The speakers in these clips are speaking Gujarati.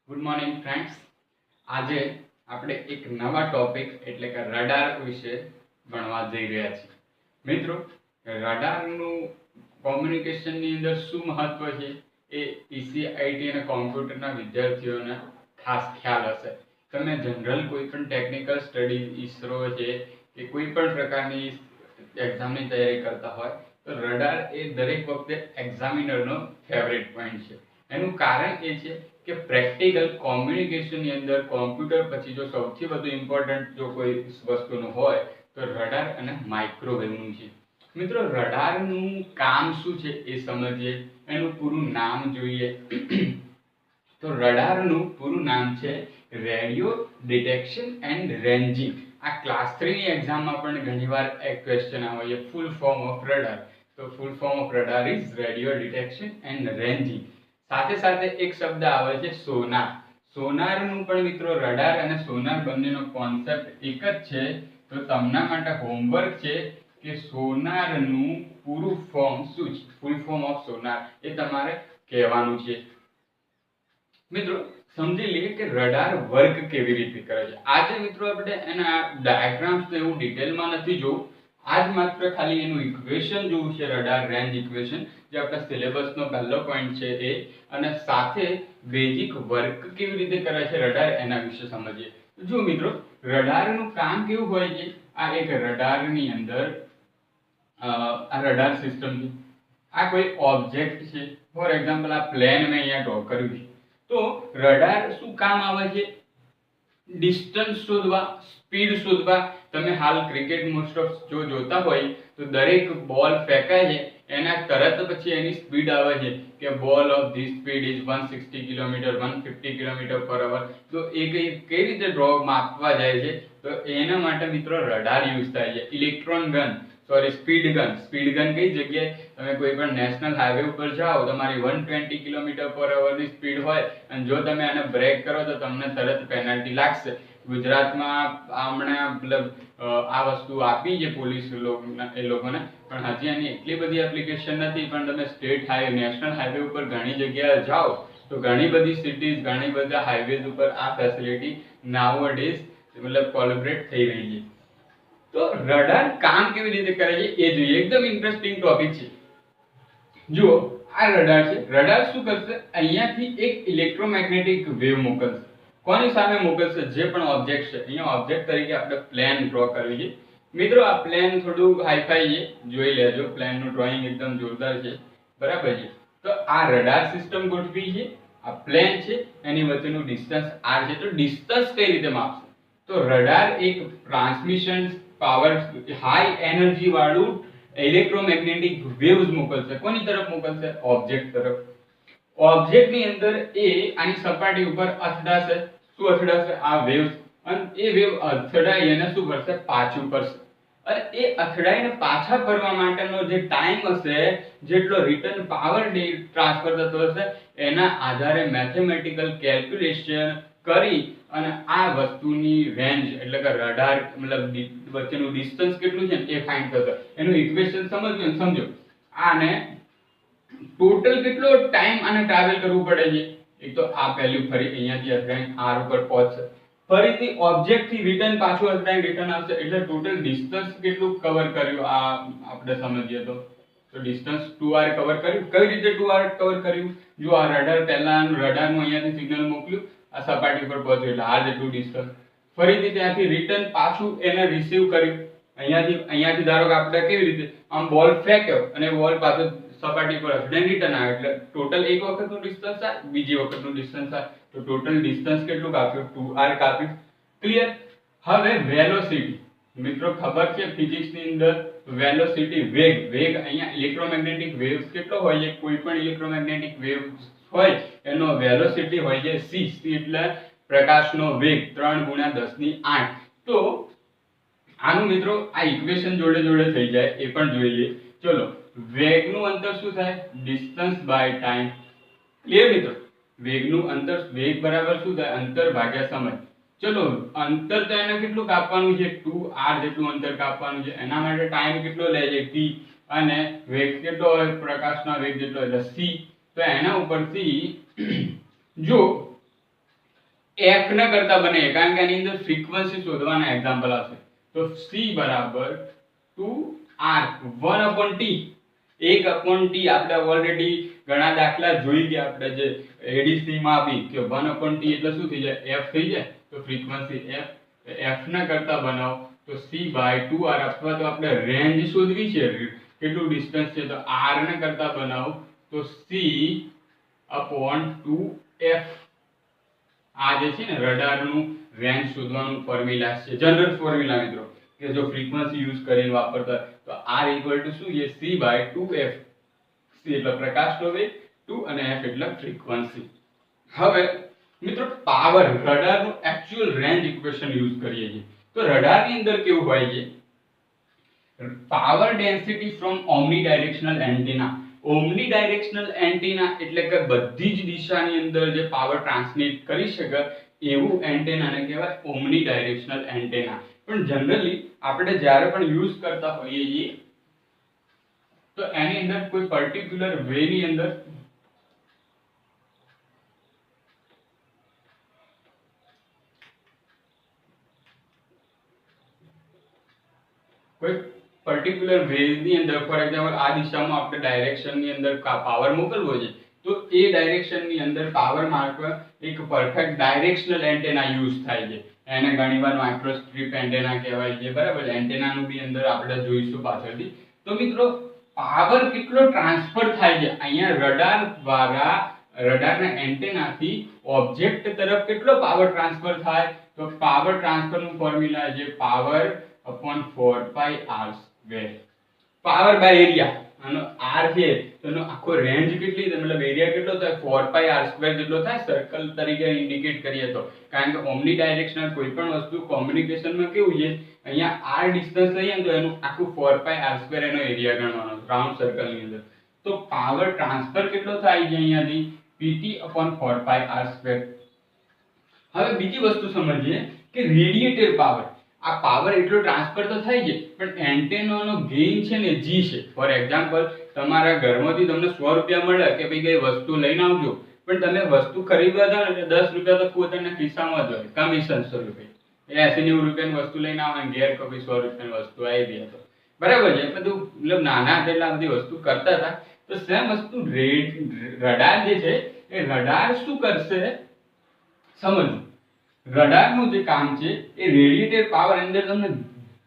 Good morning friends. આજે આપણે એક નવા ટોપિક એટલે કે રડાર વિશે ભણવા જઈ રહ્યા છીએ. મિત્રો, રડારનું કોમ્યુનિકેશનની અંદર શું મહત્વ છે એ ઈસીઆઈટી અને કોમ્પ્યુટરના વિદ્યાર્થીઓને ખાસ ખ્યાલ હશે. તમે જનરલ કોઈ પણ ટેકનિકલ સ્ટડી ઈસરો છે કે કોઈ પણ પ્રકારની એક્ઝામની તૈયારી કરતા હોય તો રડાર એ દરેક વખતે એક્ઝામિનરનો ફેવરેટ પોઈન્ટ છે. એનું કારણ એ છે કે પ્રેક્ટિકલ કોમ્યુનિકેશનની અંદર કોમ્પ્યુટર પછી જો સૌથી વધુ ઇમ્પોર્ટન્ટ જો કોઈ વસ્તુનું હોય તો રડાર અને માઇક્રોવેવનું છે. મિત્રો, રડારનું કામ શું છે એ સમજીએ, એનું પૂરું નામ જોઈએ. તો રડારનું પૂરું નામ છે રેડિયો ડિટેક્શન એન્ડ રેન્જિંગ. આ ક્લાસ 3 ની એક્ઝામમાં પણ ઘણીવાર એક ક્વેશ્ચન આવે છે, ફૂલ ફોર્મ ઓફ રડાર. તો full form of radar is radio detection and ranging. સાથે સાથે એક શબ્દ આવે છે સોનાર. સોનારનું પણ મિત્રો રડાર અને સોનાર બંનેનો કોન્સેપ્ટ એક જ છે. તો તમને માટે હોમવર્ક છે કે સોનારનું પૂરું ફોર્મ શું છે, ફૂલ ફોર્મ ઓફ સોનાર એ તમારે કહેવાનું છે. મિત્રો, સમજી લઈએ કે રડાર વર્ક કેવી રીતે કરે છે. આજે મિત્રો આપણે એના ડાયાગ્રામ્સ તો એવું ડિટેલમાં નથી જોવું. આજ માત્ર ખાલી એનું ઇક્વેશન જોવું છે, રડાર રેન્જ ઇક્વેશન, જે આપણા સિલેબસનો પહેલો પોઈન્ટ છે એ, અને સાથે બેઝિક વર્ક કેવી રીતે કરે છે રડાર એના વિશે સમજીએ. જો મિત્રો, રડારનું કામ કેવું હોય છે, આ એક રડારની અંદર આ રડાર સિસ્ટમ છે. આ કોઈ ઓબ્જેક્ટ છે, ફોર એક્ઝામ્પલ આ પ્લેન મેં અહીંયા ડ્રો કર્યું છે. તો રડાર શું કામ આવે છે? ડિસ્ટન્સ શોધવા, સ્પીડ શોધવા. તમે હાલ ક્રિકેટ મોસ્ટ ઓફ જો જોતા હોય તો દરેક બોલ ફેંકાય છે એના તરત પછી એની સ્પીડ આવે છે કે બોલ of this speed is 160 kilometre 150 kilometre પર અવર. તો એ કઈ રીતે ડ્રો માપવા જાય છે? તો એના માટે મિત્રો રડાર યુઝ થાય છે. Electron gun, sorry speed gun. Speed gun કઈ જગ્યાએ? તમે કોઈ પણ નેશનલ હાઈવે ઉપર જાઓ, તમારી 120 કિલોમીટર પર અવરની સ્પીડ હોય અને જો તમે આને બ્રેક કરો તો તમને તરત પેનલ્ટી લાગશે. ગુજરાતમાં હમણાં મતલબ આ વસ્તુ આપી છે પોલીસ એ લોકોને, પણ હજી એની એટલી બધી એપ્લિકેશન નથી. પણ તમે સ્ટેટ હાઈવે, નેશનલ હાઈવે ઉપર ઘણી જગ્યાએ જાઓ તો ઘણી બધી સિટીઝ, ઘણી બધા હાઈવેઝ ઉપર આ ફેસિલિટી નાઉઅડેઝ મતલબ કોલેબરેટ થઈ રહી છે. તો રડાર કામ કેવી રીતે કરે છે એ જોઈએ. એકદમ ઇન્ટરેસ્ટિંગ ટોપિક છે. જુઓ, આ રડાર છે. રડાર શું કરશે? અહીંયાથી એક ઇલેક્ટ્રોમેગ્નેટિક વેવ મોકલશે. કોની સામે મોકલશે? જે પણ ઓબ્જેક્ટ છે. અહીંયા ઓબ્જેક્ટ તરીકે આપણે પ્લેન ડ્રો કરવી છે. મિત્રો, આ પ્લેન થોડું હાઈફાઈ છે, જોઈ લેજો. પ્લેનનું ડ્રોઈંગ એકદમ જોરદાર છે, બરાબર છે. તો આ રડાર સિસ્ટમ ગોઠવી છે, આ પ્લેન છે, એની વચ્ચેનું ડિસ્ટન્સ r છે. તો ડિસ્ટન્સ કઈ રીતે માપશે? તો રડાર એક ટ્રાન્સમિશન પાવર, હાઈ એનર્જી વાળું ઇલેક્ટ્રોમેગ્નેટિક વેવ્સ મોકલશે. કોની તરફ મોકલશે? ઓબ્જેક્ટ તરફ. ઓબ્જેક્ટની અંદર એ આની સપાટી ઉપર અથડાશે. શું અથડાશે? આ વેવ્સ. અને એ વેવ અથડાઈ અને શું કરશે? પાછું ફરશે. અને એ અથડાઈને પાછા ફરવા માટેનો જે ટાઈમ હશે, જેટલો રિટર્ન પાવર ટ્રાન્સફર થતો હશે, એના આધારે મેથેમેટિકલ કેલ્ક્યુલેશન કરી અને આ વસ્તુની રેન્જ એટલે કે રડાર મતલબ વચ્ચેનું ડિસ્ટન્સ કેટલું છે એ ફાઇન્ડ થશે. એનું ઇક્વેશન સમજો. આને ટોટલ કેટલો ટાઈમ આને ટ્રાવેલ કરવું પડે છે? એક તો આ પહેલું ફરી અહીંયાથી અથડાઈને r ઉપર પહોંચશે, ફરીથી ઓબ્જેક્ટ થી રિટર્ન પાછું અથડાઈને રિટર્ન આવશે. એટલે ટોટલ ડિસ્ટન્સ કેટલું કવર કર્યું આ આપણે સમજીએ તો ડિસ્ટન્સ 2r કવર કર્યું. કઈ રીતે 2r કવર કર્યું? જો આ રડાર પહેલા રડારનું અહીંયાથી સિગ્નલ મોકલ્યું, આ સપાટી પર પહોંચ્યું એટલે r જેટલું ડિસ્ટન્સ. ફરીથી ત્યાંથી રિટર્ન પાછું એને રિસીવ કર્યું. અહીંયાથી ધારો કે આપણે કેવી રીતે આમ બોલ ફેંક્યો અને બોલ પાછો સપાટી પર અથડાઈને રિટર્ન આવે એટલે ટોટલ એક વખતનું ડિસ્ટન્સ આ, બીજી વખતનું ડિસ્ટન્સ આ. તો ટોટલ ડિસ્ટન્સ કેટલું કાપ્યું? 2r કાપ્યું. ક્લિયર? હવે વેલોસિટી. મિત્રો, ખબર છે ફિઝિક્સની અંદર વેલોસિટી, વેગ અહીંયા ઇલેક્ટ્રોમેગ્નેટિક વેવ્સ કેટલો હોય છે? કોઈ પણ ઇલેક્ટ્રોમેગ્નેટિક વેવ હોય એનો વેલોસિટી હોય છે c. એટલે પ્રકાશનો વેગ 3 × 10⁸. તો આનું મિત્રો આ ઇક્વેશન જોડે જોડે થઈ જાય એ પણ જોઈ લઈએ. ચલો, વેગનું અંતર શું થાય? Distance by time. ક્લિયર મિત્રો? વેગનું અંતર, વેગ બરાબર શું થાય? અંતર ભાગ્યા સમય. ચલો, અંતર તો એને કેટલું કાપવાનું છે? 2r જેટલું અંતર કાપવાનું છે. એના માટે ટાઈમ કેટલો લે છે? t. અને વેગ કેટલો હોય? પ્રકાશના વેગ જેટલો એટલે c. તો એના ઉપરથી જો f ના કરતા બને, કારણ કે આની અંદર ફ્રીક્વન્સી શોધવાના એક્ઝામ્પલ આવશે. તો c બરાબર 2r 1/t. 1/t આપણે ઓલરેડી ઘણા દાખલા જોઈ ગયા, આપણે જે એડીસી માં આપી કે 1/t એટલે શું થઈ જાય, f થઈ જાય. તો ફ્રીક્વન્સી f ના કરતા બનાવો તો c/2r, અથવા તો આપણે રેન્જ શોધવી છે, કેટલું ડિસ્ટન્સ છે, તો r ના કરતા બનાવો તો c/2f. આ જે છે ને રડારનું રેન્જ શોધવાનું ફોર્મ્યુલા છે, જનરલ ફોર્મ્યુલા મિત્રો, કે જો ફ્રીક્વન્સી યુઝ કરીને વાપરતા તો r શું છે, c/2f. c એટલે પ્રકાશનો વેગ, 2 અને f એટલે ફ્રીક્વન્સી. હવે મિત્રો પાવર, રડારનું એક્ચ્યુઅલ રેન્જ ઇક્વેશન યુઝ કરીએ છીએ. તો રડારની અંદર કેવું હોય છે, power density from omni directional antenna. Omni directional antenna એટલે કે બધી જ દિશાની અંદર જે પાવર ટ્રાન્સમિટ કરી શકે એવું એન્ટેનાને કહેવાય ઓમ્ની ડાયરેક્શનલ એન્ટેના. પણ જનરલી આપણે જ્યારે પણ યુઝ કરતા હોઈએ છીએ તો એની અંદર કોઈ પર્ટિક્યુલર વે ની અંદર કોઈ પર્ટિક્યુલર વે ની અંદર, ફોર એક્ઝામ્પલ આ દિશામાં આપણે ડાયરેક્શન ની અંદર પાવર મોકલવો છે, તો એ ડાયરેક્શન ની અંદર પાવર મારવા એક પરફેક્ટ ડાયરેક્શનલ એન્ટેના યુઝ થાય છે. એને ઘણીવાર માઇક્રોસ્ટ્રીપ એન્ટેના કહેવાય છે, બરાબર. એન્ટેનાનું બી અંદર આપણે જોઈશું પાછળથી. તો મિત્રો પાવર કેટલો ટ્રાન્સફર થાય છે અહીંયા રડાર દ્વારા, રડારના એન્ટેનાથી ઓબ્જેક્ટ તરફ કેટલો પાવર ટ્રાન્સફર થાય, તો પાવર ટ્રાન્સફરનું ફોર્મ્યુલા છે power upon 4πr². Power by area, આનો r છે તો એનો આખો રેન્જ કેટલી, મતલબ એરિયા કેટલો થાય, 4πr² જેટલો થાય. સર્કલ તરીકે ઇન્ડિકેટ કરીએ તો, કારણ કે ઓમ્ની ડાયરેક્શનલ કોઈ પણ વસ્તુ કોમ્યુનિકેશનમાં કેવું છે, અહીંયા r ડિસ્ટન્સ લઈએ તો એનું આખું 4πr² એનો એરિયા ગણવાનો રાઉન્ડ સર્કલની અંદર. તો પાવર ટ્રાન્સફર કેટલો થાય છે અહીંયાથી, pt/4πr². હવે બીજી વસ્તુ સમજીએ કે રેડિએટેડ પાવર. આ પાવર એટલો ટ્રાન્સફર તો થાય છે, પણ એન્ટેનાનો ગેઇન છે ને g છે. ફોર એક્ઝામ્પલ તમારા ઘરમાંથી તમને 100 રૂપિયા મળે કે ભાઈ કઈ વસ્તુ લઈને આવજો, પણ તમે વસ્તુ ખરીદવા જાવ ને 10 રૂપિયા તો પોતાના ખિસ્સામાં જ હોય, કમિશન સ્વરૂપે 80-90 રૂપિયાની વસ્તુ લઈને આવો અને ઘેર કભી 100 રૂપિયાની વસ્તુ આવી ગઈ તો બરાબર છે. બધું મતલબ નાના હતા બધી વસ્તુ કરતા હતા. તો સેમ વસ્તુ રડાર જે છે એ રડાર શું કરશે સમજો. રડારનું જે કામ છે એ રેડિએટેડ પાવર અંદર તમને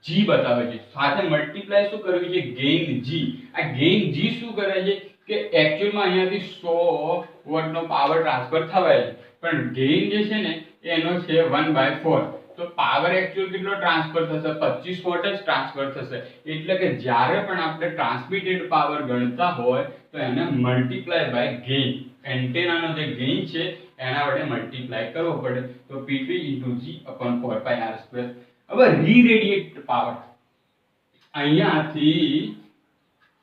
g બતાવે છે, સાથે મલ્ટીપ્લાય શું કરવી છે, ગેઇન g. આ ગેઇન g શું કરે છે કે એક્ચ્યુઅલમાં અહીંયાથી 100 વોટનો પાવર ટ્રાન્સફર થવાય છે, પણ ગેઇન જે છે ને એનો છે 1/4. તો પાવર એક્ચ્યુઅલ કેટલો ટ્રાન્સફર થશે, 25 વોટ જ ટ્રાન્સફર થશે. એટલે કે જ્યારે પણ આપણે ટ્રાન્સમિટેડ પાવર ગણતા હોય તો એને મલ્ટીપ્લાય બાય ગેઇન, એન્ટેનાનો જે ગેઇન છે એના વડે મલ્ટીપ્લાય કરવો પડે. તો pt/g/4πr². હવે રીરેડિએટ પાવર, અહીંયાથી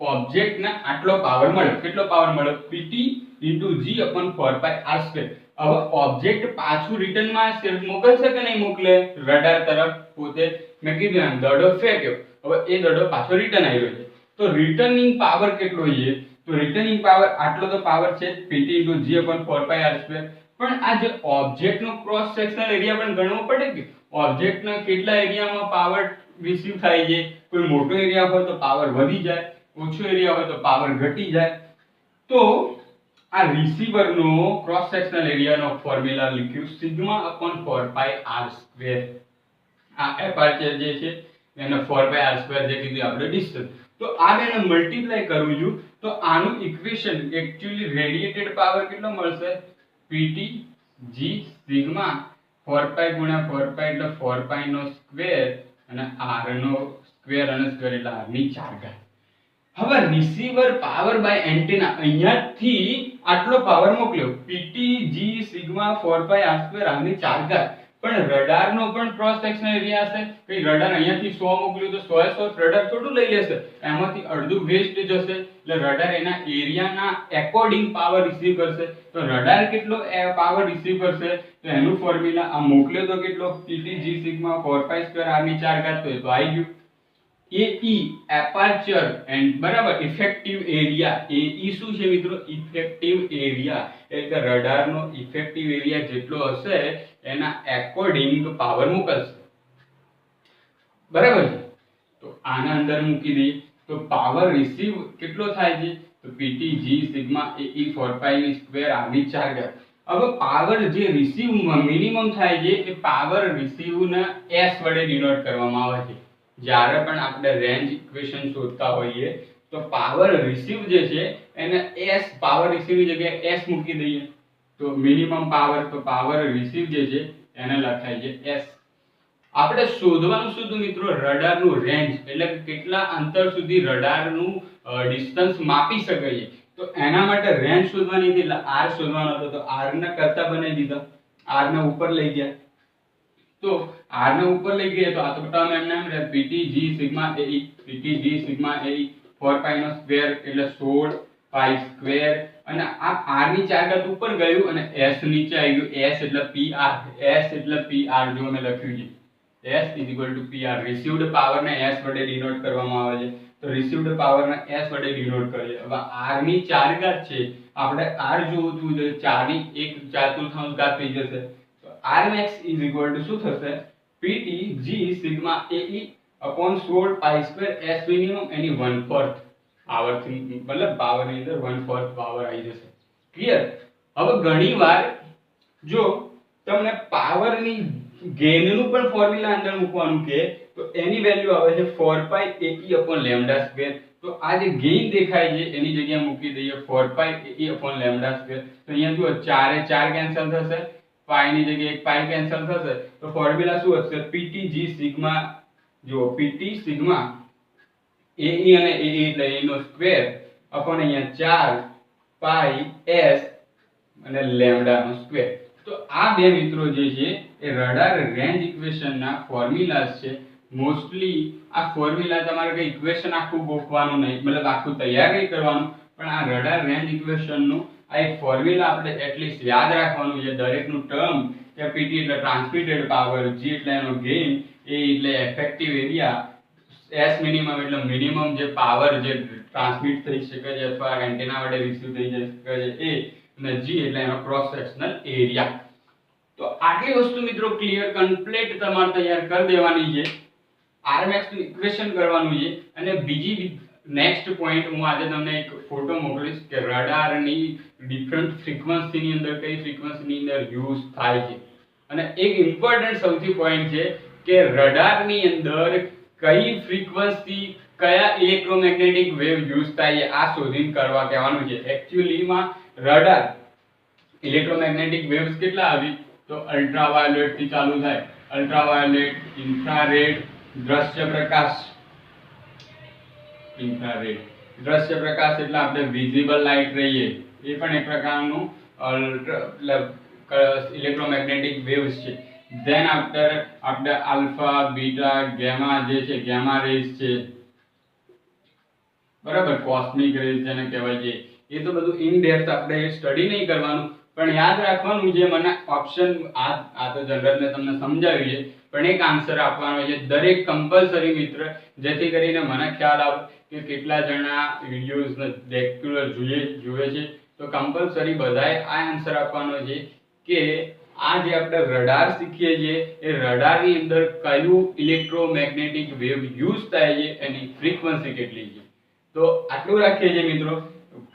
ઓબ્જેક્ટને આટલો પાવર મળે, કેટલો પાવર મળે, pt/g/4πr². હવે ઓબ્જેક્ટ પાછું રિટર્નમાં મોકલશે કે નહીં મોકલે રડાર તરફ પોતે, મેં કીધું એમ દડો ફેંક્યો, હવે એ દડો પાછો રિટર્ન આવ્યો છે, તો રિટર્નિંગ પાવર કેટલો છે, તો રિટર્નિંગ પાવર આટલો તો પાવર છે pt/g/4πr². પણ આ જે ઓબ્જેક્ટનો ક્રોસ સેક્શનલ એરિયા પણ ગણવો પડે કે ઓબ્જેક્ટના કેટલા એરિયામાં પાવર રિસીવ થાય છે. કોઈ મોટો એરિયા હોય તો પાવર વધી જાય, ઓછો એરિયા હોય તો પાવર ઘટી જાય. તો આ રિસીવરનો ક્રોસ સેક્શનલ એરિયાનો ફોર્મ્યુલા લખ્યું σ/4πr². આ એપર્ચર જે છે એને 4πr² જે કીધું આપણે ડિસ્ટન્સ. તો આ બેને મલ્ટીપ્લાય કરવું છું તો આનું ઇક્વેશન એક્ચ્યુઅલી રેડિએટેડ પાવર કેટલો મળશે, pt/g સિગ્મા 4π × 4π એટલે 4π નો સ્ક્વેર અને r નો સ્ક્વેર અને સ્ક્વેર એટલે r ની 4 ઘાત. હવે રિસીવર પાવર બાય એન્ટેના અહીંયાથી આટલો પાવર મોકલ્યો pt/g સિગ્મા 4πr² r ની 4 ઘાત. પણ રડારનો પણ ક્રોસ સેક્શનલ એરિયા હશે, કે રડાર અહીંયાથી 100 મોકલ્યું તો 100 એ 100 રડાર થોડું લઈ લેશે, એમાંથી અડધું વેસ્ટ જશે. એટલે રડાર એના એરિયાના એકોર્ડિંગ પાવર રિસીવ કરશે. તો રડાર કેટલો પાવર રિસીવ કરશે, તો એનું ફોર્મ્યુલા આ મોકલ્યો તો કેટલો pt/g સિગ્મા 4π² r ની 4 ઘાત, તો એ તો આવી ગયું. AE એપર્ચર એન્ડ બરાબર ઇફેક્ટિવ એરિયા. AE શું છે મિત્રો? Effective area. એટલે રડારનો ઇફેક્ટિવ એરિયા જેટલો હશે એના એકોર્ડિંગ પાવર મોકલશે. બરાબર છે? તો આના અંદર મૂકી દઈએ તો પાવર રિસીવ કેટલો થાય છે? તો PT G સિગ્મા AE 4 ની સ્ક્વેર આવી 4 હવે પાવર જે રિસીવ મિનિમમ થાય છે એ પાવર રિસીવ ના S વડે ડિનોટ કરવામાં આવે છે. જ્યારે પણ આપણે રેન્જ ઇક્વેશન શોધતા હોઈએ તો પાવર રિસીવ જે છે એને S પાવર રિસીવ ની જગ્યાએ S મૂકી દઈએ તો મિનિમમ પાવર તો પાવર રિસીવ જે છે એને લખાય છે S. આપણે શોધવાનું શું હતું મિત્રો? રડારનું રેન્જ એટલે કે કેટલા અંતર સુધી રડારનું ડિસ્ટન્સ માપી શકાય. તો એના માટે રેન્જ શોધવાની હતી એટલે R શોધવાનો હતો તો R ને કરતા બનાવી દીધા, R ને ઉપર લઈ ગયા. તો R ને ઉપર લઈ ગયા તો આ તો ટર્મ એમને એમ રહે PT G sigma AE PT G sigma AE 4 પાઈ નો સ્ક્વેર એટલે 16 પાઈ સ્ક્વેર અને આ R ની 4 ઘાત ઉપર ગયું અને S નીચે આવી ગયું. S એટલે PR, S એટલે PR જો મેં લખ્યું છે S PR. રિસીવ્ડ પાવર ને S વડે ડિનોટ કરવામાં આવે છે તો રિસીવ્ડ પાવર ને S વડે ડિનોટ કરીએ. હવે R ની 4 ઘાત છે આપણે R જોવું છે 4 ની 1/4 ઘાત થઈ જશે તો R max શું થશે? PT G sigma AE upon 16 pi square S minimum એની 1/4 આવર્તન મતલબ પાવર ની અંદર 1/4 પાવર આવી જશે. ક્લિયર? હવે ઘણીવાર જો તમને પાવર ની ગેઇન નું પણ ફોર્મ્યુલા અંદર મૂકવાનું કે તો એની વેલ્યુ આવે છે 4 pi AE upon lambda square. તો આ જે ગેઇન દેખાય છે એની જગ્યાએ મૂકી દઈએ 4 pi AE upon lambda square. તો અહીંયા જુઓ 4 એ 4 કેન્સલ થશે, પાઈ ની જગ્યાએ એક પાઈ કેન્સલ થશે તો ફોર્મ્યુલા શું હશે? PT G સિગ્મા જો PT સિગ્મા AE અને AE એટલે A નો સ્ક્વેર upon અહીંયા 4 પાઈ S અને લેમ્ડા નો સ્ક્વેર. તો આ બે મિત્રો જે છે એ રડાર રેન્જ ઇક્વેશન ના ફોર્મ્યુલાસ છે. મોસ્ટલી આ ફોર્મ્યુલા તમારે કઈ ઇક્વેશન આખું ગોખવાનું નહીં, મતલબ આખું તૈયાર નહીં કરવાનું, પણ આ રડાર રેન્જ ઇક્વેશન નું આ એક ફોર્મ્યુલા આપણે એટલીસ્ટ યાદ રાખવાનું છે. દરેકનું ટર્મ કે PT એટલે ટ્રાન્સમિટેડ પાવર, G એટલે એનો ગેઇન, A એટલે ઇફેક્ટિવ એરિયા, S મિનિમમ એટલે મિનિમમ જે પાવર જે ટ્રાન્સમિટ થઈ શકે છે અથવા એન્ટેના વડે રિસીવ થઈ શકે છે એ, અને G એટલે એનો ક્રોસ સેક્શનલ એરિયા. તો આટલી વસ્તુ મિત્રો ક્લિયર કમ્પ્લીટ તમારે તૈયાર કરી દેવાની છે. R max નું ઇક્વેશન કરવાનું છે અને બીજી નેક્સ્ટ પોઈન્ટ હું આજે તમને એક ફોટો મોકલીશ કે રડારની ડિફરન્ટ ફ્રીક્વન્સી ની અંદર કઈ ફ્રીક્વન્સી ની અંદર યુઝ થાય છે. અને એક ઇમ્પોર્ટન્ટ સૌથી પોઈન્ટ છે કે રડારની અંદર કઈ ફ્રીક્વન્સી કયા ઇલેક્ટ્રોમેગ્નેટિક વેવ યુઝ થાય છે આ શોધીને કરવા કહેવાનું છે. એક્ચ્યુઅલી માં રડાર ઇલેક્ટ્રોમેગ્નેટિક વેવ્સ કેટલા આવી તો અલ્ટ્રાવાયોલેટ થી ચાલુ થાય, અલ્ટ્રાવાયોલેટ, ઇન્ફ્રારેડ, દ્રશ્ય પ્રકાશ. ઇન્ફ્રારેડ દ્રશ્ય પ્રકાશ એટલે આપણે વિઝિબલ લાઇટ રહીએ એ પણ એક પ્રકારનું ઇલેક્ટ્રોમેગ્નેટિક વેવ્સ છે. ધેન આફ્ટર આપણે આલ્ફા, બીટા, ગામા જે છે ગામા રેઝ છે, બરાબર, કોસ્મિક રેઝ જેને કહેવાય છે. એ તો બધું ઇન ડેપ્થ આપણે સ્ટડી નહીં કરવાનું, પણ યાદ રાખવાનું જે મને ઓપ્શન આ તો જનરલ મેં તમને સમજાવ્યું છે, પણ એક આન્સર આપવાનો છે દરેક કમ્પલસરી મિત્ર, જેથી કરીને મને ખ્યાલ આવે કે કેટલા જણા વિડિયોઝ રેગ્યુલર જુએ છે. તો કમ્પલસરી બધાએ આ આન્સર આપવાનો છે કે આ જે આપણે રડાર શીખીએ છીએ એ રડારની અંદર કયું ઇલેક્ટ્રોમેગ્નેટિક વેવ યુઝ થાય છે એની ફ્રીક્વન્સી કેટલી છે. તો આટલું રાખીએ છીએ મિત્રો.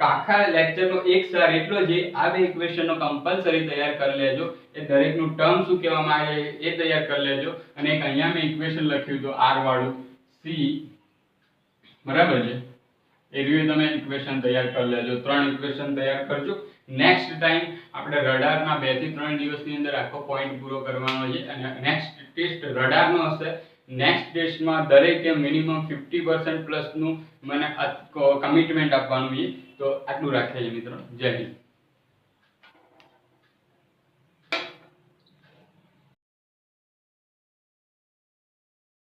આખા લેક્ચરનો એક સાર એટલો છે આ બે ઇક્વેશનનો કમ્પલસરી તૈયાર કરી લેજો. એ દરેકનું ટર્મ શું કહેવામાં આવે એ તૈયાર કરી લેજો. અને એક અહીંયા મેં ઇક્વેશન લખ્યું હતું R વાળું C, બરાબર છે, એ રીતે તમે ઇક્વેશન તૈયાર કરી લેજો. 3 ઇક્વેશન તૈયાર કરજો. નેક્સ્ટ ટાઈમ આપણે રડારના 2 થી 3 દિવસની અંદર આખો પોઈન્ટ પૂરો કરવાનો છે અને નેક્સ્ટ ટેસ્ટ રડારનો હશે. નેક્સ્ટ ટેસ્ટમાં દરેકે મિનિમમ 50% પ્લસ નું મને કમિટમેન્ટ આપવાનું છે. તો આટલું રાખીએ મિત્રો. જય હિન્દ.